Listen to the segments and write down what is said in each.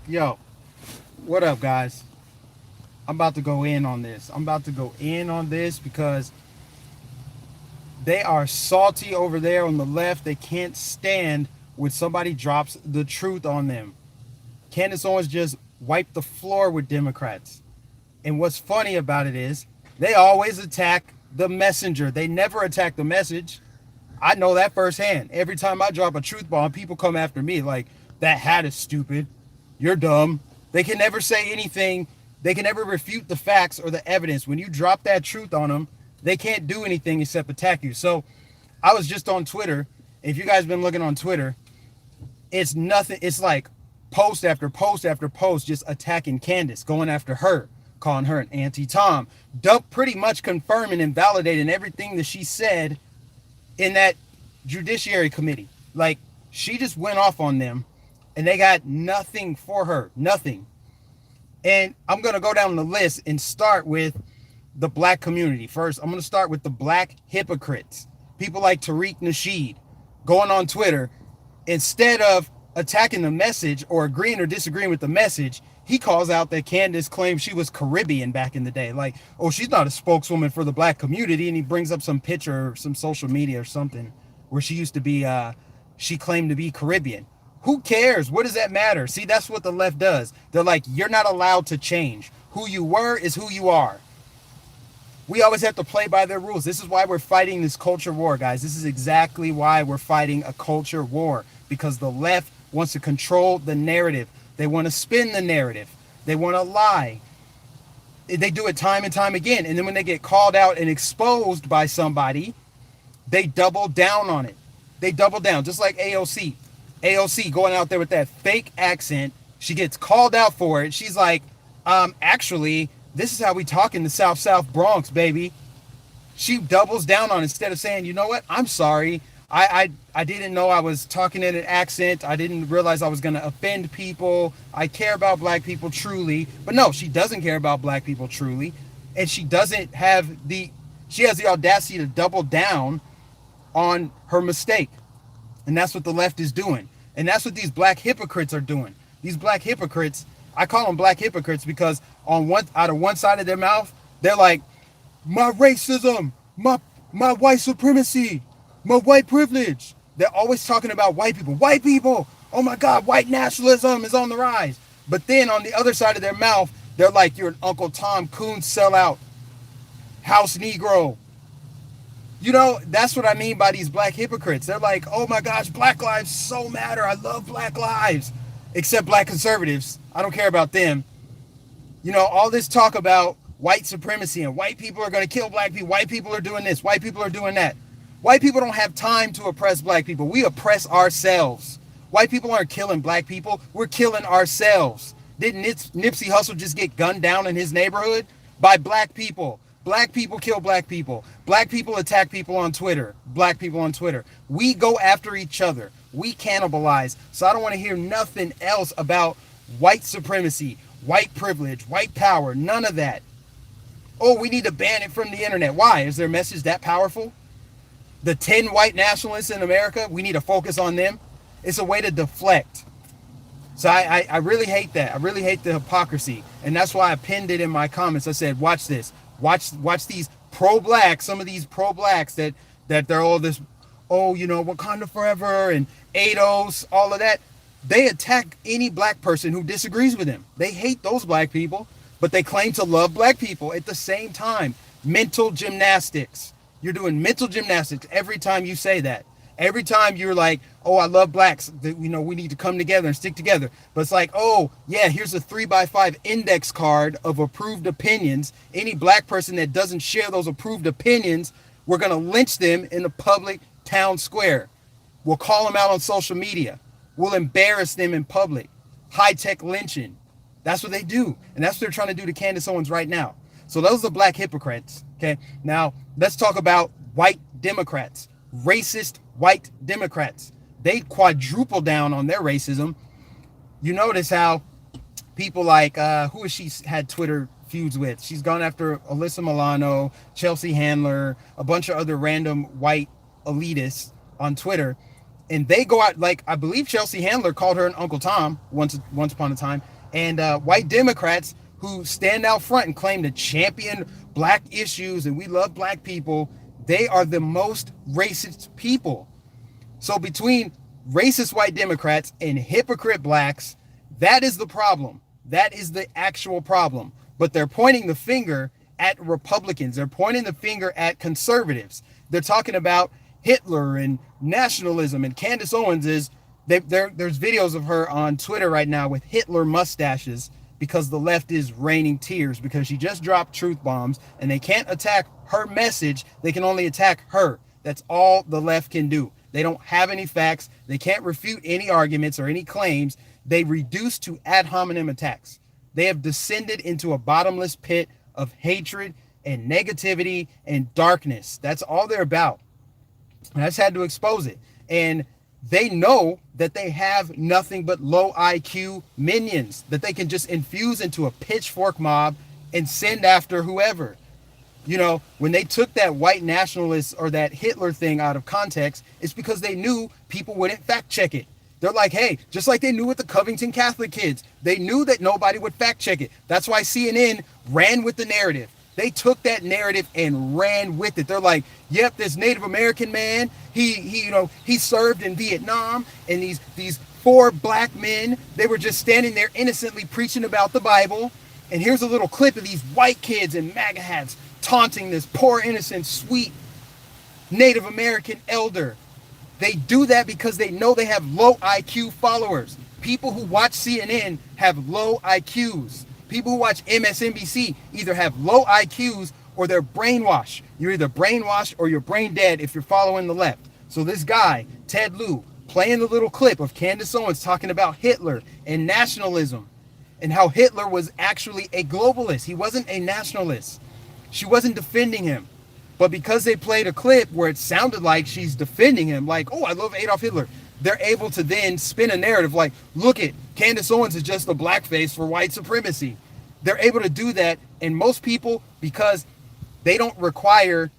Yo, what up, guys? I'm about to go in on this. I'm about to go in on this because they are salty over there on the left. They can't stand when somebody drops the truth on them. Candace Owens just wiped the floor with Democrats. And what's funny about it is they always attack the messenger. They never attack the message. I know that firsthand. Every time I drop a truth bomb, people come after me like, that hat is stupid. You're dumb. They can never say anything. They can never refute the facts or the evidence. When you drop that truth on them, they can't do anything except attack you. So I was just on Twitter. If you guys been looking on Twitter, it's nothing. It's like post after post after post just attacking Candace, going after her, calling her an anti-Tom, pretty much confirming and validating everything that she said in that judiciary committee. Like, she just went off on them and they got nothing for her. Nothing. And I'm going to go down the list and start with the black community. First, I'm going to start with the black hypocrites. People like Tariq Nasheed going on Twitter. Instead of attacking the message or agreeing or disagreeing with the message, he calls out that Candace claimed she was Caribbean back in the day. Like, oh, she's not a spokeswoman for the black community. And he brings up some picture or some social media or something where she used to be, she claimed to be Caribbean. Who cares? What does that matter? See, that's what the left does. They're like, you're not allowed to change. Who you were is who you are. We always have to play by their rules. This is why we're fighting this culture war, guys. This is exactly why we're fighting a culture war, because the left wants to control the narrative. They want to spin the narrative. They want to lie. They do it time and time again. And then when they get called out and exposed by somebody, they double down on it. They double down, just like AOC. AOC going out there with that fake accent. She gets called out for it. She's like, actually, this is how we talk in the South Bronx, baby. She doubles down on it instead of saying, you know what? I'm sorry. I didn't know I was talking in an accent. I didn't realize I was going to offend people. I care about black people truly. But no, she doesn't care about black people truly. And she doesn't have she has the audacity to double down on her mistake. And that's what the left is doing. And that's what these black hypocrites are doing. These black hypocrites, I call them black hypocrites because out of one side of their mouth, they're like, my racism, my white supremacy, my white privilege. They're always talking about white people. White people, oh my God, white nationalism is on the rise. But then on the other side of their mouth, they're like, you're an Uncle Tom Coon sellout, house Negro. You know, that's what I mean by these black hypocrites. They're like, oh my gosh, black lives so matter. I love black lives. Except black conservatives. I don't care about them. You know, all this talk about white supremacy and white people are going to kill black people. White people are doing this. White people are doing that. White people don't have time to oppress black people. We oppress ourselves. White people aren't killing black people. We're killing ourselves. Didn't Nipsey Hussle just get gunned down in his neighborhood? By black people. Black people kill black people. Black people attack people on Twitter. Black people on Twitter. We go after each other. We cannibalize. So I don't want to hear nothing else about white supremacy, white privilege, white power. None of that. Oh, we need to ban it from the internet. Why? Is their message that powerful? The 10 white nationalists in America, we need to focus on them. It's a way to deflect. So I really hate that. I really hate the hypocrisy. And that's why I pinned it in my comments. I said, watch this. Watch these pro-blacks, some of these pro-blacks that they're all this, oh, you know, Wakanda forever and ADOS, all of that. They attack any black person who disagrees with them. They hate those black people, but they claim to love black people at the same time. Mental gymnastics. You're doing mental gymnastics every time you say that. Every time you're like, oh, I love blacks. You know, we need to come together and stick together. But it's like, oh, yeah, here's a 3x5 index card of approved opinions. Any black person that doesn't share those approved opinions, we're going to lynch them in the public town square. We'll call them out on social media. We'll embarrass them in public. High-tech lynching. That's what they do. And that's what they're trying to do to Candace Owens right now. So those are black hypocrites. Okay. Now let's talk about white Democrats. Racist white Democrats. They quadruple down on their racism. You notice how people like, who has she had Twitter feuds with? She's gone after Alyssa Milano, Chelsea Handler, a bunch of other random white elitists on Twitter. And they go out, like, I believe Chelsea Handler called her an Uncle Tom once upon a time. And white Democrats who stand out front and claim to champion black issues and we love black people, they are the most racist people. So between racist white Democrats and hypocrite blacks, that is the problem. That is the actual problem. But they're pointing the finger at Republicans. They're pointing the finger at conservatives. They're talking about Hitler and nationalism. And Candace Owens there's videos of her on Twitter right now with Hitler mustaches because the left is raining tears because she just dropped truth bombs and they can't attack her message. They can only attack her. That's all the left can do. They don't have any facts. They can't refute any arguments or any claims. They reduce to ad hominem attacks. They have descended into a bottomless pit of hatred and negativity and darkness. That's all they're about. And I just had to expose it. And they know that they have nothing but low IQ minions that they can just infuse into a pitchfork mob and send after whoever. You know, when they took that white nationalist or that Hitler thing out of context, it's because they knew people wouldn't fact check it. They're like, hey, just like they knew with the Covington Catholic kids, they knew that nobody would fact check it. That's why CNN ran with the narrative. They took that narrative and ran with it. They're like, yep, this Native American man, he served in Vietnam, and these 4 black men, they were just standing there innocently preaching about the Bible. And here's a little clip of these white kids in MAGA hats taunting this poor, innocent, sweet Native American elder. They do that because they know they have low IQ followers. People who watch CNN have low IQs. People who watch MSNBC either have low IQs or they're brainwashed. You're either brainwashed or you're brain dead if you're following the left. So this guy, Ted Lieu, playing the little clip of Candace Owens talking about Hitler and nationalism and how Hitler was actually a globalist. He wasn't a nationalist. She wasn't defending him. But because they played a clip where it sounded like she's defending him, like, oh, I love Adolf Hitler, they're able to then spin a narrative like, look at Candace Owens is just a blackface for white supremacy. They're able to do that. And most people, because they don't require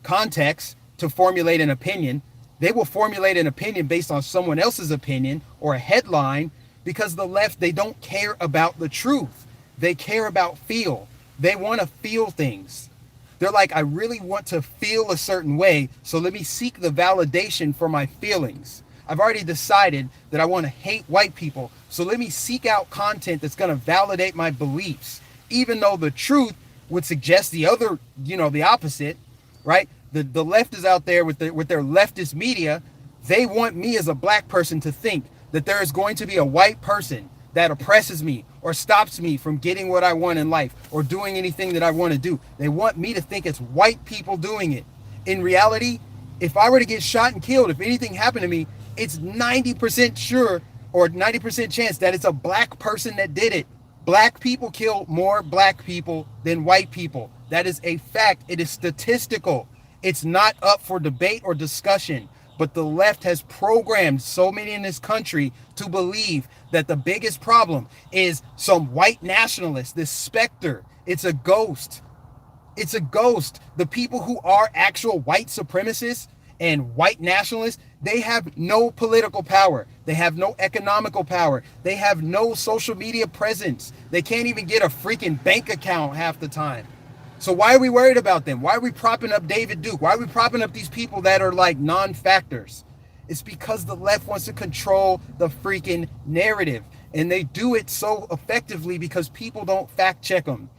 context to formulate an opinion, they will formulate an opinion based on someone else's opinion or a headline, because the left, they don't care about the truth. They care about feel. They want to feel things. They're like, I really want to feel a certain way, so let me seek the validation for my feelings. I've already decided that I want to hate white people, so let me seek out content that's going to validate my beliefs, even though the truth would suggest the other, the opposite, right? The left is out there with their leftist media. They want me as a black person to think that there is going to be a white person that oppresses me or stops me from getting what I want in life or doing anything that I want to do. They want me to think it's white people doing it. In reality, if I were to get shot and killed, if anything happened to me, it's 90% sure or 90% chance that it's a black person that did it. Black people kill more black people than white people. That is a fact. It is statistical. It's not up for debate or discussion. But the left has programmed so many in this country to believe that the biggest problem is some white nationalist, this specter. It's a ghost. It's a ghost. The people who are actual white supremacists and white nationalists, they have no political power. They have no economical power. They have no social media presence. They can't even get a freaking bank account half the time. So why are we worried about them? Why are we propping up David Duke? Why are we propping up these people that are like non-factors? It's because the left wants to control the freaking narrative. And they do it so effectively because people don't fact check them.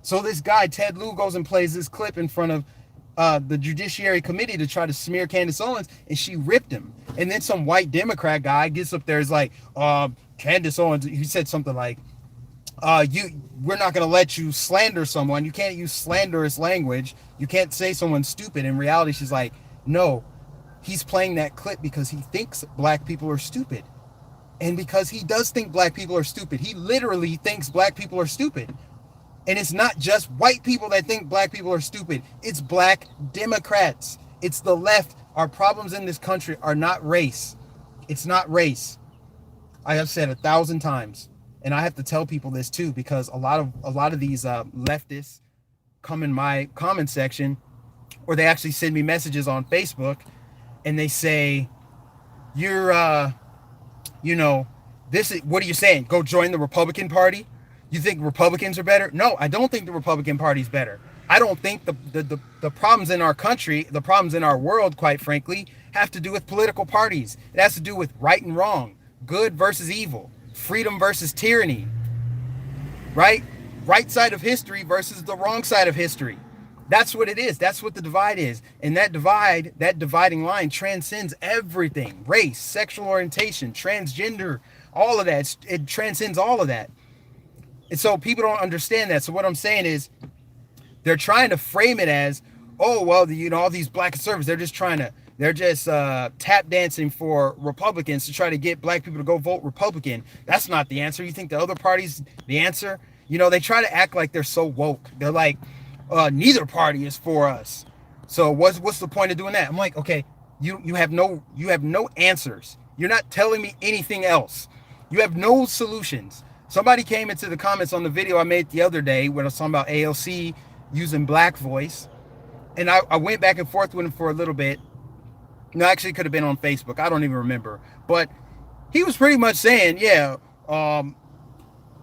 So this guy, Ted Lieu, goes and plays this clip in front of the Judiciary Committee to try to smear Candace Owens, and she ripped him. And then some white Democrat guy gets up there, is like, Candace Owens, he said something like, we're not going to let you slander someone. You can't use slanderous language. You can't say someone's stupid. In reality, she's like, no, he's playing that clip because he thinks black people are stupid. And because he does think black people are stupid, he literally thinks black people are stupid. And it's not just white people that think black people are stupid. It's black Democrats. It's the left. Our problems in this country are not race. It's not race. I have said 1,000 times. And I have to tell people this too, because a lot of these leftists come in my comment section, or they actually send me messages on Facebook, and they say, you're you know, this is, what are you saying? Go join the Republican Party? You think Republicans are better? No, I don't think the Republican Party is better. I don't think the problems in our country, the problems in our world, quite frankly, have to do with political parties. It has to do with right and wrong, good versus evil, freedom versus tyranny, right? Right side of history versus the wrong side of history. That's what it is. That's what the divide is. And that divide, that dividing line transcends everything. Race, sexual orientation, transgender, all of that. It transcends all of that. And so people don't understand that. So what I'm saying is they're trying to frame it as, oh, well, all these black conservatives, they're just tap dancing for Republicans to try to get black people to go vote Republican. That's not the answer. You think the other party's the answer? They try to act like they're so woke. They're like, neither party is for us. So what's the point of doing that? I'm like, okay, you have no answers. You're not telling me anything else. You have no solutions. Somebody came into the comments on the video I made the other day when I was talking about AOC using black voice, and I went back and forth with him for a little bit. No, actually, it could have been on Facebook. I don't even remember. But he was pretty much saying, yeah,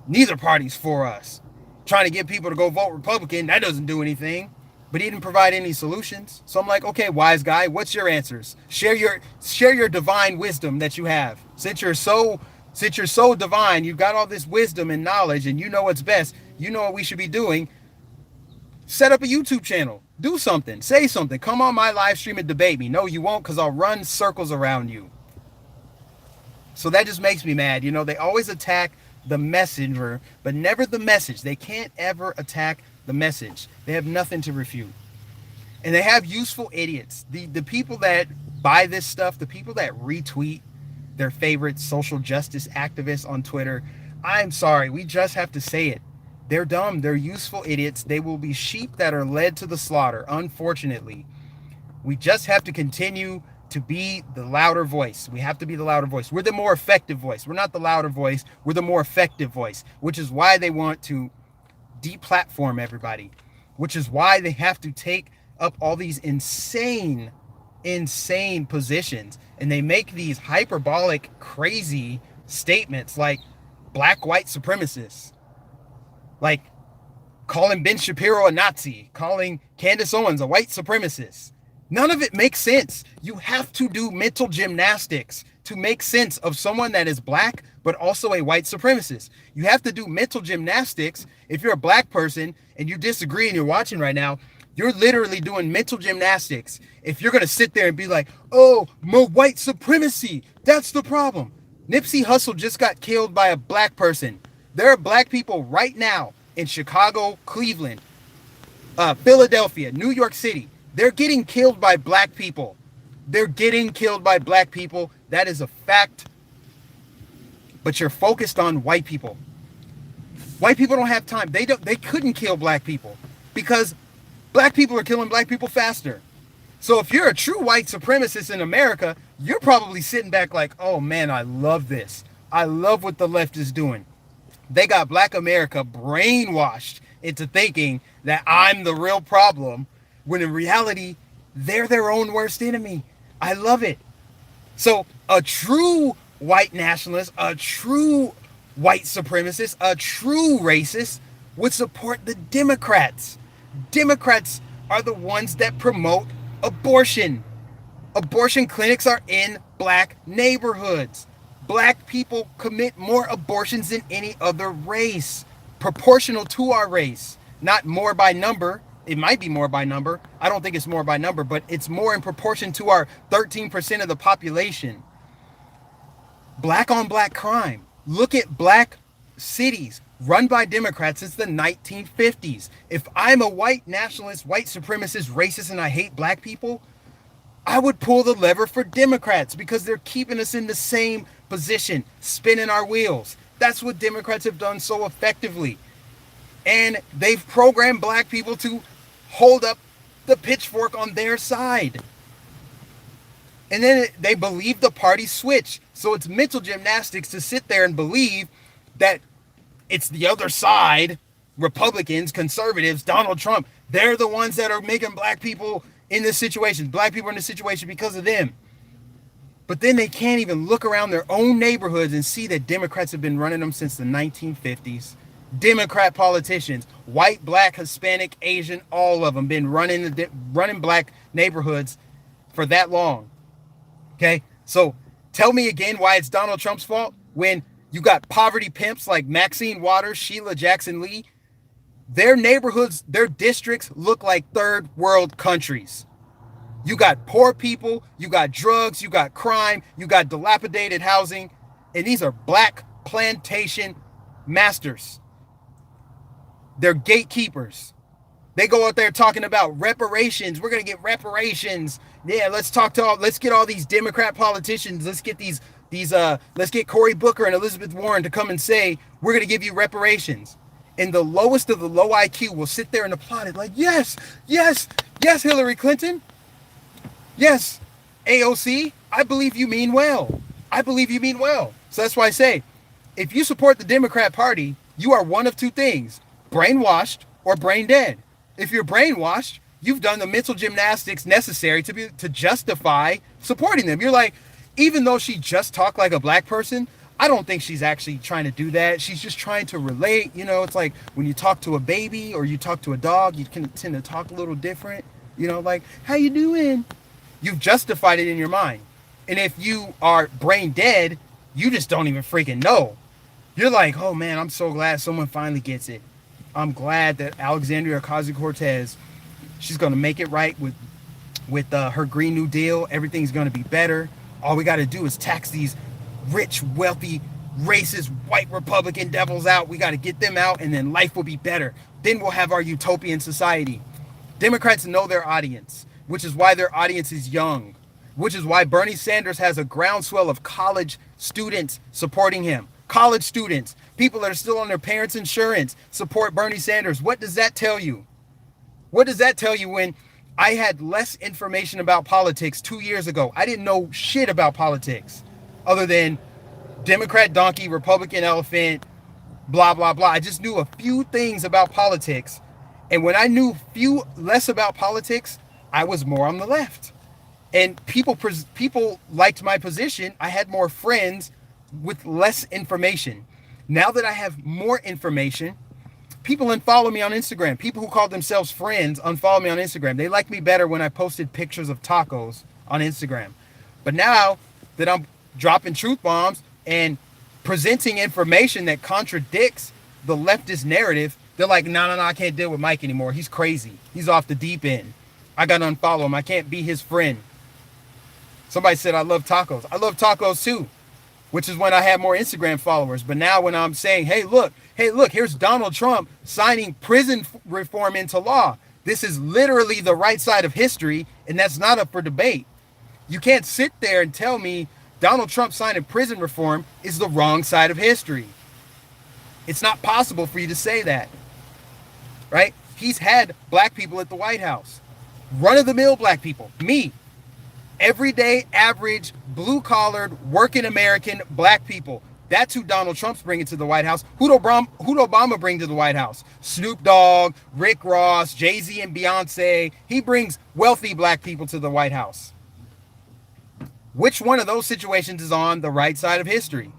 neither party's for us. Trying to get people to go vote Republican, that doesn't do anything. But he didn't provide any solutions. So I'm like, okay, wise guy, what's your answers? Share your divine wisdom that you have. Since you're so divine, you've got all this wisdom and knowledge, and you know what's best. You know what we should be doing. Set up a YouTube channel. Do something. Say something. Come on my live stream and debate me. No, you won't, because I'll run circles around you. So that just makes me mad. They always attack the messenger, but never the message. They can't ever attack the message. They have nothing to refute. And they have useful idiots. The people that buy this stuff, the people that retweet their favorite social justice activists on Twitter, I'm sorry, we just have to say it. They're dumb. They're useful idiots. They will be sheep that are led to the slaughter, unfortunately. We just have to continue to be the louder voice. We have to be the louder voice. We're the more effective voice. We're not the louder voice. We're the more effective voice, which is why they want to deplatform everybody, which is why they have to take up all these insane positions. And they make these hyperbolic, crazy statements like black white supremacists, like calling Ben Shapiro a Nazi, calling Candace Owens a white supremacist. None of it makes sense. You have to do mental gymnastics to make sense of someone that is black, but also a white supremacist. You have to do mental gymnastics. If you're a black person and you disagree and you're watching right now, you're literally doing mental gymnastics. If you're going to sit there and be like, oh, more white supremacy, that's the problem. Nipsey Hussle just got killed by a black person. There are black people right now in Chicago, Cleveland, Philadelphia, New York City. They're getting killed by black people. They're getting killed by black people. That is a fact. But you're focused on white people. White people don't have time. They couldn't kill black people because black people are killing black people faster. So if you're a true white supremacist in America, you're probably sitting back like, oh man, I love this. I love what the left is doing. They got black America brainwashed into thinking that I'm the real problem, when in reality, they're their own worst enemy. I love it. So a true white nationalist, a true white supremacist, a true racist would support the Democrats. Democrats are the ones that promote abortion. Abortion clinics are in black neighborhoods. Black people commit more abortions than any other race, proportional to our race, not more by number. It might be more by number. I don't think it's more by number, but it's more in proportion to our 13% of the population. Black on black crime. Look at black cities run by Democrats since the 1950s. If I'm a white nationalist, white supremacist, racist, and I hate black people, I would pull the lever for Democrats because they're keeping us in the same position, spinning our wheels. That's what Democrats have done so effectively. And they've programmed black people to hold up the pitchfork on their side. And then they believe the party switch. So it's mental gymnastics to sit there and believe that it's the other side, Republicans, conservatives, Donald Trump. They're the ones that are making black people in this situation. Black people are in this situation because of them. But then they can't even look around their own neighborhoods and see that Democrats have been running them since the 1950s. Democrat politicians, white, black, Hispanic, Asian, all of them been running black neighborhoods for that long. Okay, so tell me again why it's Donald Trump's fault when you got poverty pimps like Maxine Waters, Sheila Jackson Lee. Their neighborhoods, their districts look like third world countries. You got poor people, you got drugs, you got crime, you got dilapidated housing, and these are black plantation masters. They're gatekeepers. They go out there talking about reparations. We're going to get reparations. Yeah, let's get all these Democrat politicians. Let's get Cory Booker and Elizabeth Warren to come and say, we're going to give you reparations. And the lowest of the low IQ will sit there and applaud it like, yes, yes, yes, Hillary Clinton. Yes, AOC, I believe you mean well. I believe you mean well. So that's why I say, if you support the Democrat Party, you are one of two things, brainwashed or brain dead. If you're brainwashed, you've done the mental gymnastics necessary to justify supporting them. You're like, even though she just talked like a black person, I don't think she's actually trying to do that. She's just trying to relate. You know, it's like when you talk to a baby or you talk to a dog, you can tend to talk a little different. You know, like, how you doing? You've justified it in your mind. And if you are brain dead, you just don't even freaking know. You're like, oh man, I'm so glad someone finally gets it. I'm glad that Alexandria Ocasio-Cortez, she's going to make it right with her Green New Deal. Everything's going to be better. All we got to do is tax these rich, wealthy, racist, white Republican devils out. We got to get them out, and then life will be better. Then we'll have our utopian society. Democrats know their audience, which is why their audience is young, which is why Bernie Sanders has a groundswell of college students supporting him. College students, people that are still on their parents' insurance, support Bernie Sanders. What does that tell you? What does that tell you when I had less information about politics 2 years ago? I didn't know shit about politics other than Democrat donkey, Republican elephant, blah, blah, blah. I just knew a few things about politics. And when I knew less about politics, I was more on the left. And people liked my position. I had more friends with less information. Now that I have more information, people unfollow me on Instagram. People who call themselves friends unfollow me on Instagram. They like me better when I posted pictures of tacos on Instagram. But now that I'm dropping truth bombs and presenting information that contradicts the leftist narrative, they're like, no, I can't deal with Mike anymore. He's crazy. He's off the deep end. I got to unfollow him. I can't be his friend. Somebody said I love tacos. I love tacos too, which is when I had more Instagram followers. But now when I'm saying, hey, look, here's Donald Trump signing prison reform into law. This is literally the right side of history, and that's not up for debate. You can't sit there and tell me Donald Trump signing prison reform is the wrong side of history. It's not possible for you to say that, right? He's had black people at the White House. Run-of-the-mill black people, me, everyday, average, blue-collared, working American black people. That's who Donald Trump's bringing to the White House. Who'd Obama bring to the White House? Snoop Dogg, Rick Ross, Jay-Z and Beyonce. He brings wealthy black people to the White House. Which one of those situations is on the right side of history?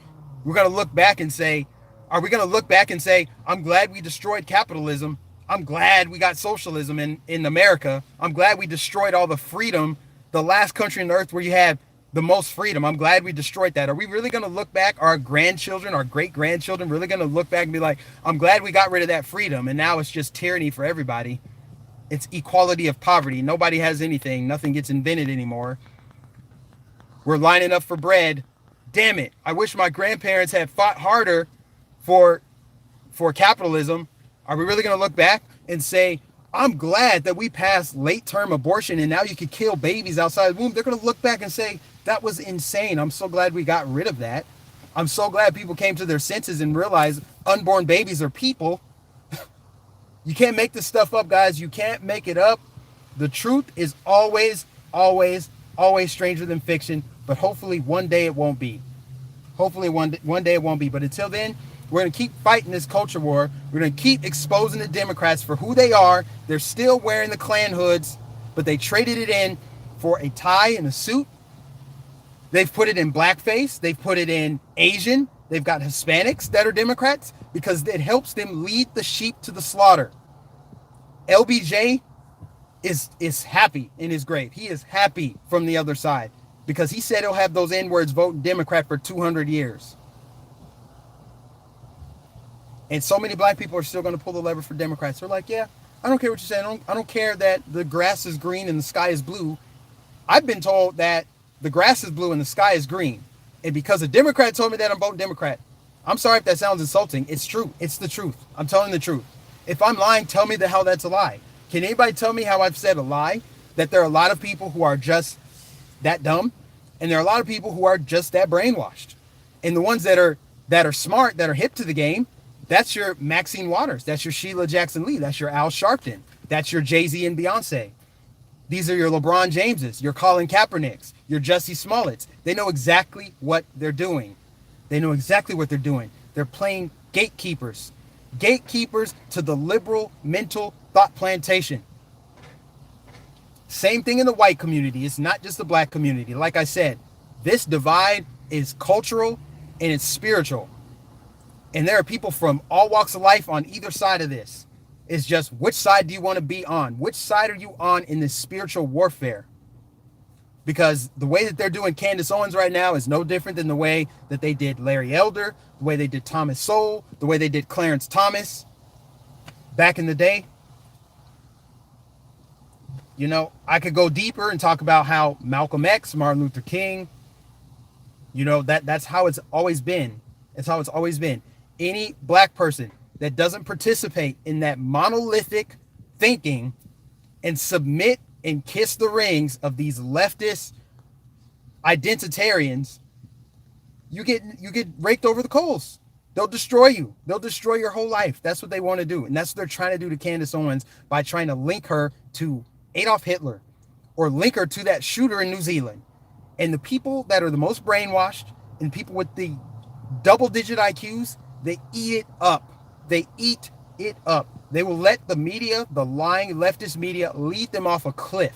We're going to look back and say, are we going to look back and say, I'm glad we destroyed capitalism. I'm glad we got socialism in America. I'm glad we destroyed all the freedom, the last country on earth where you had the most freedom. I'm glad we destroyed that. Are we really going to look back, our grandchildren, our great-grandchildren, really going to look back and be like, I'm glad we got rid of that freedom, and now it's just tyranny for everybody. It's equality of poverty. Nobody has anything. Nothing gets invented anymore. We're lining up for bread. Damn it. I wish my grandparents had fought harder for capitalism. Are we really going to look back and say, I'm glad that we passed late-term abortion and now you can kill babies outside the womb? They're going to look back and say, that was insane. I'm so glad we got rid of that. I'm so glad people came to their senses and realized unborn babies are people. You can't make this stuff up, guys. You can't make it up. The truth is always, always, always stranger than fiction, but hopefully one day it won't be. Hopefully one day it won't be. But until then, we're going to keep fighting this culture war. We're going to keep exposing the Democrats for who they are. They're still wearing the Klan hoods, but they traded it in for a tie and a suit. They've put it in blackface. They've put it in Asian. They've got Hispanics that are Democrats because it helps them lead the sheep to the slaughter. LBJ is happy in his grave. He is happy from the other side because he said he'll have those N-words voting Democrat for 200 years. And so many black people are still going to pull the lever for Democrats. They're like, yeah, I don't care what you're saying. I don't care that the grass is green and the sky is blue. I've been told that the grass is blue and the sky is green. And because a Democrat told me that, I'm voting Democrat. I'm sorry if that sounds insulting. It's true. It's the truth. I'm telling the truth. If I'm lying, tell me the hell that's a lie. Can anybody tell me how I've said a lie? That there are a lot of people who are just that dumb, and there are a lot of people who are just that brainwashed. And the ones that are smart, that are hip to the game, that's your Maxine Waters, that's your Sheila Jackson Lee, that's your Al Sharpton, that's your Jay-Z and Beyonce. These are your LeBron Jameses, your Colin Kaepernicks, your Jussie Smollets. They know exactly what they're doing. They know exactly what they're doing. They're playing gatekeepers. Gatekeepers to the liberal mental thought plantation. Same thing in the white community. It's not just the black community. Like I said, this divide is cultural and it's spiritual. And there are people from all walks of life on either side of this. It's just, which side do you want to be on? Which side are you on in this spiritual warfare? Because the way that they're doing Candace Owens right now is no different than the way that they did Larry Elder, the way they did Thomas Sowell, the way they did Clarence Thomas back in the day. You know, I could go deeper and talk about how Malcolm X, Martin Luther King, you know, that's how it's always been. It's how it's always been. Any black person that doesn't participate in that monolithic thinking and submit and kiss the rings of these leftist identitarians, you get raked over the coals. They'll destroy you. They'll destroy your whole life. That's what they want to do. And that's what they're trying to do to Candace Owens by trying to link her to Adolf Hitler or link her to that shooter in New Zealand. And the people that are the most brainwashed and people with the double-digit IQs, they eat it up. They eat it up. They will let the media, the lying leftist media, lead them off a cliff.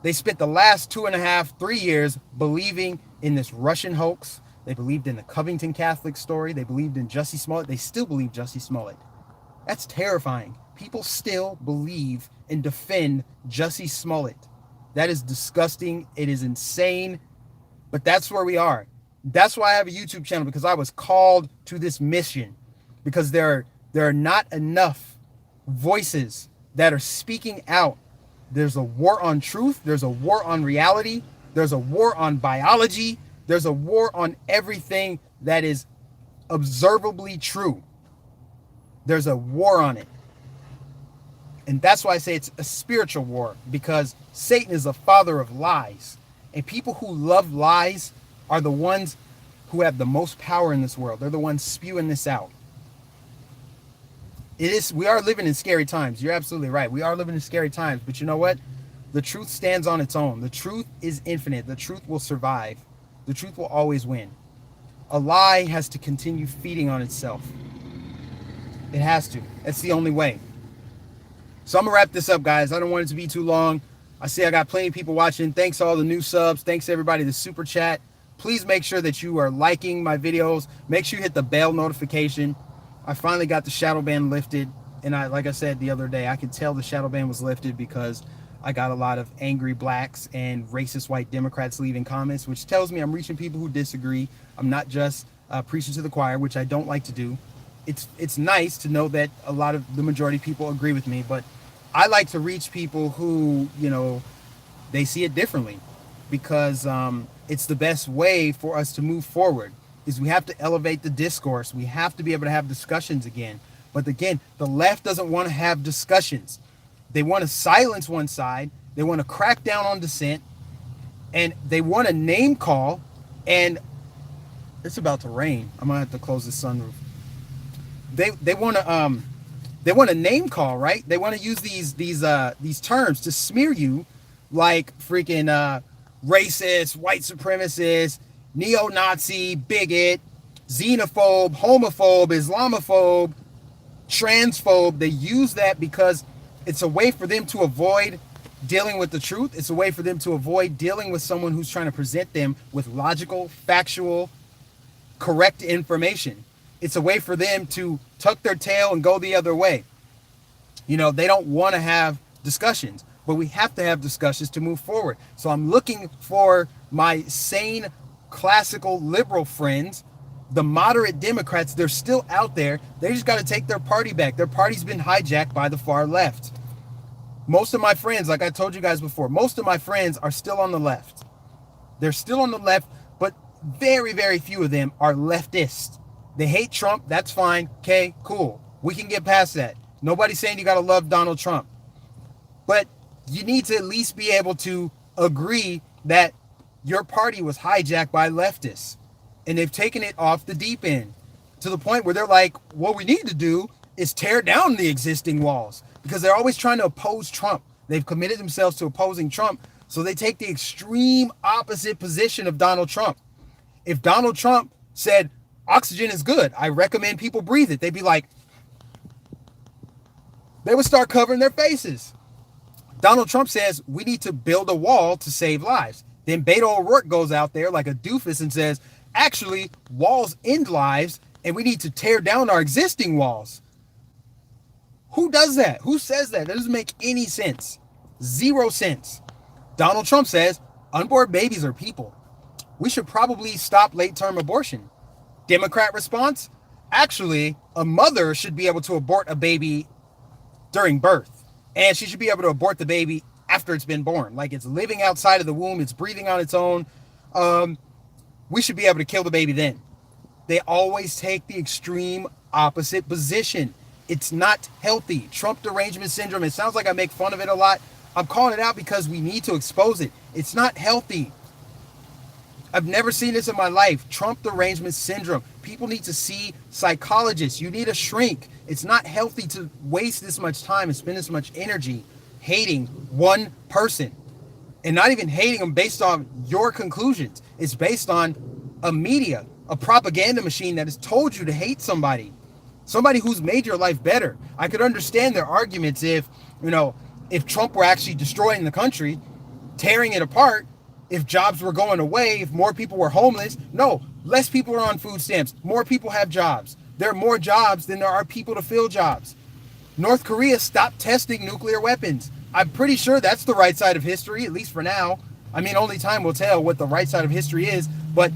They spent the last 2.5, 3 years believing in this Russian hoax. They believed in the Covington Catholic story. They believed in Jussie Smollett. They still believe Jussie Smollett. That's terrifying. People still believe and defend Jussie Smollett. That is disgusting. It is insane. But that's where we are. That's why I have a YouTube channel, because I was called to this mission. Because there are not enough voices that are speaking out. There's a war on truth. There's a war on reality. There's a war on biology. There's a war on everything that is observably true. There's a war on it. And that's why I say it's a spiritual war, because Satan is the father of lies. And people who love lies are the ones who have the most power in this world. They're the ones spewing this out. We are living in scary times. You're absolutely right. We are living in scary times. But you know what? The truth stands on its own. The truth is infinite. The truth will survive. The truth will always win. A lie has to continue feeding on itself. It has to. That's the only way. So I'm going to wrap this up, guys. I don't want it to be too long. I see I got plenty of people watching. Thanks to all the new subs. Thanks to everybody the super chat. Please make sure that you are liking my videos. Make sure you hit the bell notification. I finally got the shadow ban lifted. And like I said the other day, I could tell the shadow ban was lifted because I got a lot of angry blacks and racist white Democrats leaving comments, which tells me I'm reaching people who disagree. I'm not just preaching to the choir, which I don't like to do. It's nice to know that a lot of the majority of people agree with me, but I like to reach people who, you know, they see it differently, because it's the best way for us to move forward. Is we have to elevate the discourse. We have to be able to have discussions again. But again, the left doesn't want to have discussions. They want to silence one side. They want to crack down on dissent, and they want to name call. And it's about to rain. I'm gonna have to close the sunroof. They want to name call, right? They want to use these terms to smear you like freaking racist, white supremacist, neo-Nazi, bigot, xenophobe, homophobe, Islamophobe, transphobe. They use that because it's a way for them to avoid dealing with the truth. It's a way for them to avoid dealing with someone who's trying to present them with logical, factual, correct information. It's a way for them to tuck their tail and go the other way. You know, they don't want to have discussions, but we have to have discussions to move forward. So I'm looking for my sane, classical liberal friends, the moderate Democrats. They're still out there. They just got to take their party back. Their party's been hijacked by the far left. Most of my friends, like I told you guys before, most of my friends are still on the left. They're still on the left, but very, very few of them are leftists. They hate Trump. That's fine. Okay, cool. We can get past that. Nobody's saying you got to love Donald Trump. But you need to at least be able to agree that your party was hijacked by leftists. And they've taken it off the deep end to the point where they're like, what we need to do is tear down the existing walls, because they're always trying to oppose Trump. They've committed themselves to opposing Trump. So they take the extreme opposite position of Donald Trump. If Donald Trump said, oxygen is good, I recommend people breathe it, they'd be like, they would start covering their faces. Donald Trump says we need to build a wall to save lives. Then Beto O'Rourke goes out there like a doofus and says, actually, walls end lives and we need to tear down our existing walls. Who does that? Who says that? That doesn't make any sense. 0 sense. Donald Trump says unborn babies are people. We should probably stop late-term abortion. Democrat response? Actually, a mother should be able to abort a baby during birth. And she should be able to abort the baby after it's been born. Like it's living outside of the womb. It's breathing on its own. We should be able to kill the baby then. They always take the extreme opposite position. It's not healthy. Trump derangement syndrome. It sounds like I make fun of it a lot. I'm calling it out because we need to expose it. It's not healthy. I've never seen this in my life. Trump derangement syndrome. People need to see psychologists. You need a shrink. It's not healthy to waste this much time and spend this much energy hating one person. And not even hating them based on your conclusions. It's based on a media, a propaganda machine that has told you to hate somebody. Somebody who's made your life better. I could understand their arguments if Trump were actually destroying the country, tearing it apart, if jobs were going away, if more people were homeless. No, less people are on food stamps. More people have jobs. There are more jobs than there are people to fill jobs. North Korea stopped testing nuclear weapons. I'm pretty sure that's the right side of history, at least for now. I mean, only time will tell what the right side of history is, but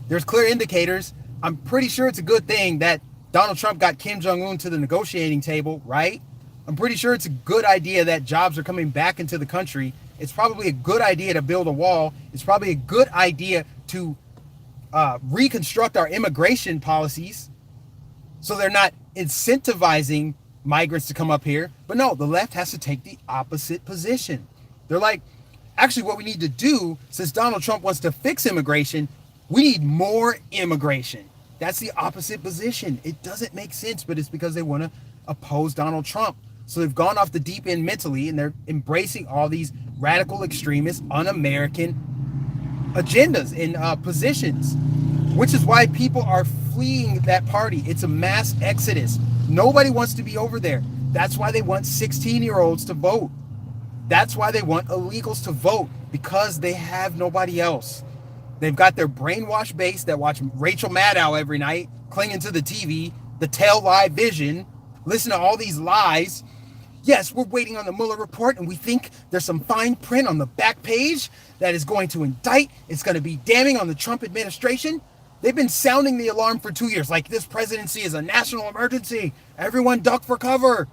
there's clear indicators. I'm pretty sure it's a good thing that Donald Trump got Kim Jong-un to the negotiating table, right? I'm pretty sure it's a good idea that jobs are coming back into the country. It's probably a good idea to build a wall. It's probably a good idea to reconstruct our immigration policies so they're not incentivizing migrants to come up here. But no, the left has to take the opposite position. They're like, actually, what we need to do, since Donald Trump wants to fix immigration, we need more immigration. That's the opposite position. It doesn't make sense, but it's because they want to oppose Donald Trump. So they've gone off the deep end mentally, and they're embracing all these radical extremist, un-American agendas and positions, which is why people are fleeing that party. It's a mass exodus. Nobody wants to be over there. That's why they want 16-year-olds to vote. That's why they want illegals to vote, because they have nobody else. They've got their brainwashed base that watch Rachel Maddow every night, clinging to the TV, the tail lie vision, listen to all these lies. Yes, we're waiting on the Mueller report, and we think there's some fine print on the back page that is going to indict. It's going to be damning on the Trump administration. They've been sounding the alarm for 2 years, like this presidency is a national emergency. Everyone duck for cover.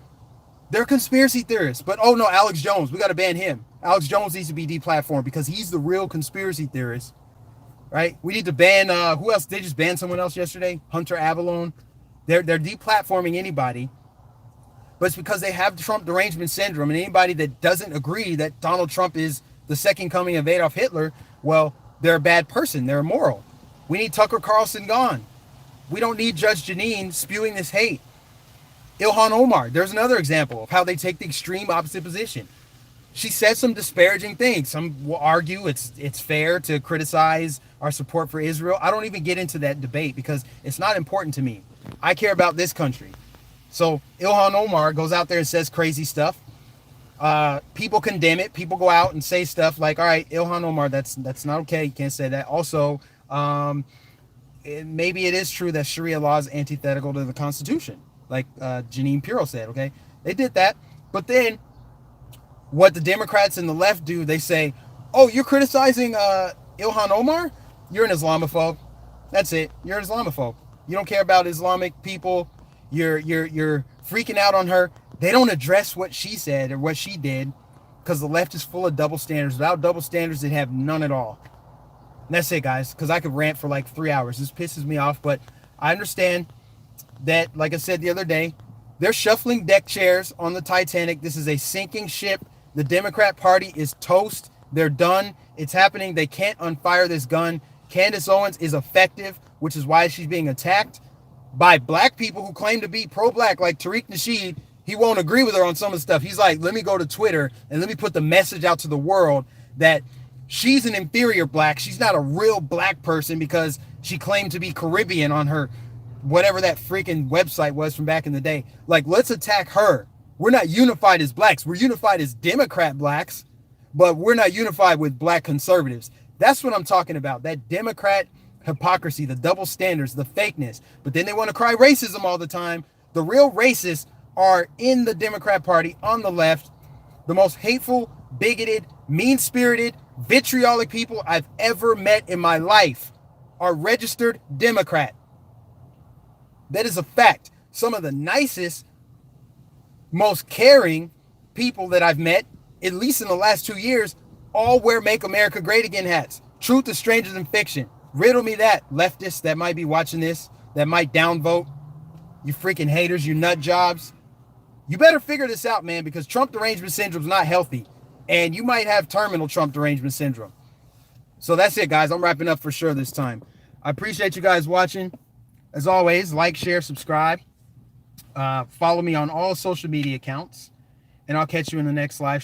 They're conspiracy theorists. But oh no, Alex Jones, we got to ban him. Alex Jones needs to be deplatformed because he's the real conspiracy theorist. Right? We need to ban, who else? They just banned someone else yesterday. Hunter Avalon. They're deplatforming anybody. But it's because they have Trump derangement syndrome, and anybody that doesn't agree that Donald Trump is the second coming of Adolf Hitler, well, they're a bad person. They're immoral. We need Tucker Carlson gone. We don't need Judge Jeanine spewing this hate. Ilhan Omar, there's another example of how they take the extreme opposite position. She says some disparaging things. Some will argue it's fair to criticize our support for Israel. I don't even get into that debate because it's not important to me. I care about this country. So Ilhan Omar goes out there and says crazy stuff. People condemn it. People go out and say stuff like, all right, Ilhan Omar, that's not okay. You can't say that. Also, maybe it is true that Sharia law is antithetical to the Constitution, like Janine Pirro said. Okay, they did that, but then what the Democrats and the left do, they say, oh, you're criticizing Ilhan Omar? You're an Islamophobe. That's it. You're an Islamophobe. You don't care about Islamic people. You're freaking out on her. They don't address what she said or what she did because the left is full of double standards. Without double standards, they'd have none at all. And that's it, guys, because I could rant for like 3 hours. This pisses me off, but I understand that, like I said the other day, they're shuffling deck chairs on the Titanic. This is a sinking ship. The Democrat Party is toast. They're done. It's happening. They can't unfire this gun. Candace Owens is effective, which is why she's being attacked by black people who claim to be pro-black, like Tariq Nasheed. He won't agree with her on some of the stuff. He's like, let me go to Twitter and let me put the message out to the world that she's an inferior black. She's not a real black person because she claimed to be Caribbean on her whatever that freaking website was from back in the day. Like, let's attack her. We're not unified as blacks. We're unified as Democrat blacks, but we're not unified with black conservatives. That's what I'm talking about. That Democrat hypocrisy, the double standards, the fakeness. But then they want to cry racism all the time. The real racists are in the Democrat Party on the left. The most hateful, bigoted, mean-spirited, vitriolic people I've ever met in my life are registered Democrat. That is a fact. Some of the nicest, most caring people that I've met, at least in the last 2 years, all wear Make America Great Again hats. Truth is stranger than fiction. Riddle me that, leftists that might be watching this, that might downvote. You freaking haters, you nut jobs. You better figure this out, man, because Trump derangement syndrome is not healthy. And you might have terminal Trump derangement syndrome. So that's it, guys. I'm wrapping up for sure this time. I appreciate you guys watching. As always, like, share, subscribe. Follow me on all social media accounts. And I'll catch you in the next live stream.